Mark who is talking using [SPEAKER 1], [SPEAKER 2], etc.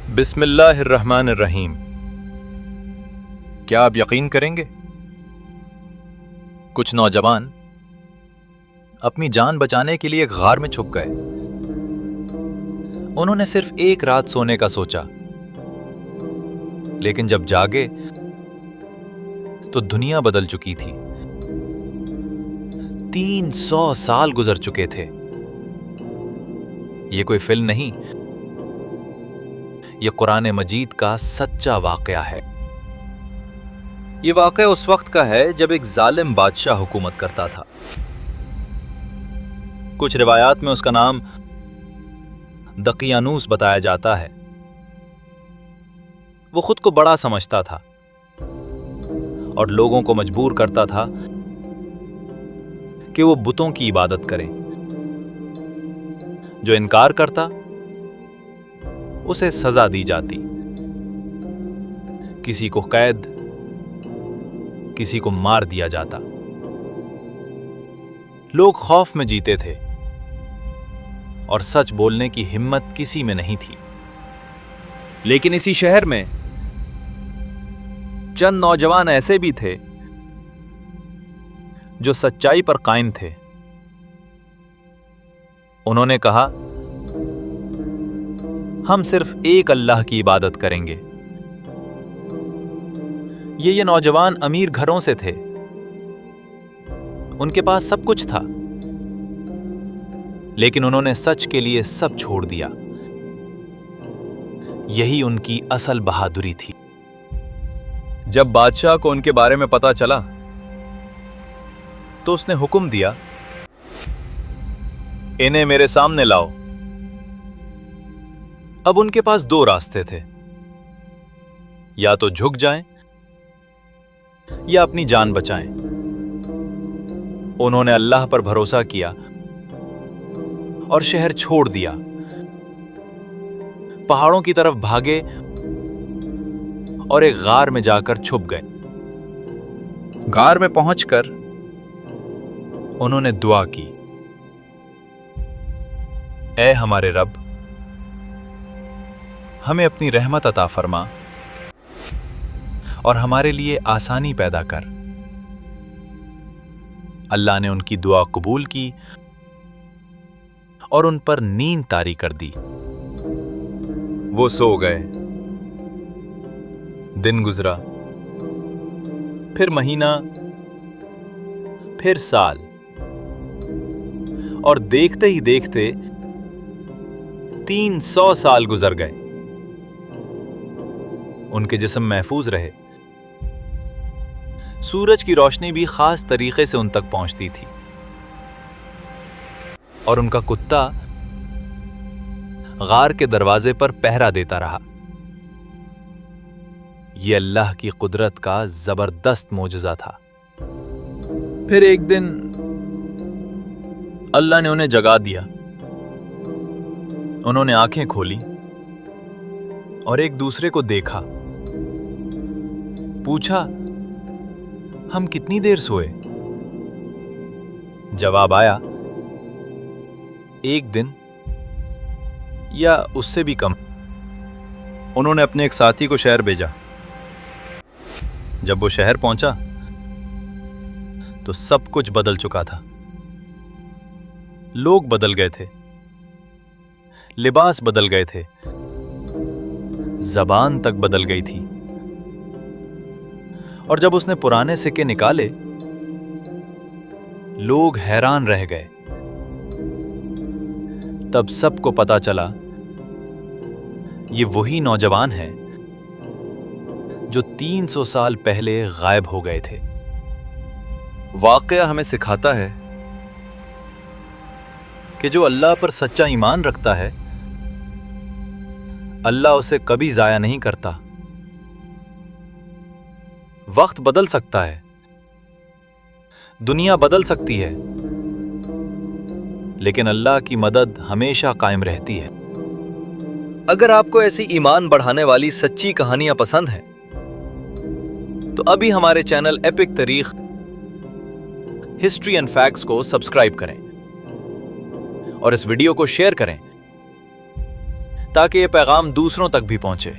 [SPEAKER 1] بسم اللہ الرحمن الرحیم۔ کیا آپ یقین کریں گے؟ کچھ نوجوان اپنی جان بچانے کے لیے ایک غار میں چھپ گئے۔ انہوں نے صرف ایک رات سونے کا سوچا، لیکن جب جاگے تو دنیا بدل چکی تھی۔ 300 سال گزر چکے تھے۔ یہ کوئی فلم نہیں، یہ قرآن مجید کا سچا واقعہ ہے۔ یہ واقعہ اس وقت کا ہے جب ایک ظالم بادشاہ حکومت کرتا تھا۔ کچھ روایات میں اس کا نام دقیانوس بتایا جاتا ہے۔ وہ خود کو بڑا سمجھتا تھا اور لوگوں کو مجبور کرتا تھا کہ وہ بتوں کی عبادت کریں۔ جو انکار کرتا اسے سزا دی جاتی، کسی کو قید، کسی کو مار دیا جاتا۔ لوگ خوف میں جیتے تھے اور سچ بولنے کی ہمت کسی میں نہیں تھی۔ لیکن اسی شہر میں چند نوجوان ایسے بھی تھے جو سچائی پر قائم تھے۔ انہوں نے کہا، ہم صرف ایک اللہ کی عبادت کریں گے۔ یہ نوجوان امیر گھروں سے تھے، ان کے پاس سب کچھ تھا، لیکن انہوں نے سچ کے لیے سب چھوڑ دیا۔ یہی ان کی اصل بہادری تھی۔ جب بادشاہ کو ان کے بارے میں پتا چلا تو اس نے حکم دیا، انہیں میرے سامنے لاؤ۔ اب ان کے پاس دو راستے تھے، یا تو جھک جائیں یا اپنی جان بچائیں۔ انہوں نے اللہ پر بھروسہ کیا اور شہر چھوڑ دیا، پہاڑوں کی طرف بھاگے اور ایک غار میں جا کر چھپ گئے۔ غار میں پہنچ کر انہوں نے دعا کی، اے ہمارے رب، ہمیں اپنی رحمت عطا فرما اور ہمارے لیے آسانی پیدا کر۔ اللہ نے ان کی دعا قبول کی اور ان پر نیند طاری کر دی۔ وہ سو گئے۔ دن گزرا، پھر مہینہ، پھر سال، اور دیکھتے ہی دیکھتے 300 سال گزر گئے۔ ان کے جسم محفوظ رہے۔ سورج کی روشنی بھی خاص طریقے سے ان تک پہنچتی تھی، اور ان کا کتا غار کے دروازے پر پہرا دیتا رہا۔ یہ اللہ کی قدرت کا زبردست معجزہ تھا۔ پھر ایک دن اللہ نے انہیں جگا دیا۔ انہوں نے آنکھیں کھولی اور ایک دوسرے کو دیکھا۔ پوچھا، ہم کتنی دیر سوئے؟ جواب آیا، ایک دن یا اس سے بھی کم۔ انہوں نے اپنے ایک ساتھی کو شہر بھیجا۔ جب وہ شہر پہنچا تو سب کچھ بدل چکا تھا۔ لوگ بدل گئے تھے، لباس بدل گئے تھے، زبان تک بدل گئی تھی۔ اور جب اس نے پرانے سکے نکالے، لوگ حیران رہ گئے۔ تب سب کو پتا چلا یہ وہی نوجوان ہیں جو 300 سال پہلے غائب ہو گئے تھے۔ واقعہ ہمیں سکھاتا ہے کہ جو اللہ پر سچا ایمان رکھتا ہے، اللہ اسے کبھی ضائع نہیں کرتا۔ وقت بدل سکتا ہے، دنیا بدل سکتی ہے، لیکن اللہ کی مدد ہمیشہ قائم رہتی ہے۔ اگر آپ کو ایسی ایمان بڑھانے والی سچی کہانیاں پسند ہیں تو ابھی ہمارے چینل ایپک تاریخ ہسٹری اینڈ فیکٹس کو سبسکرائب کریں اور اس ویڈیو کو شیئر کریں تاکہ یہ پیغام دوسروں تک بھی پہنچے۔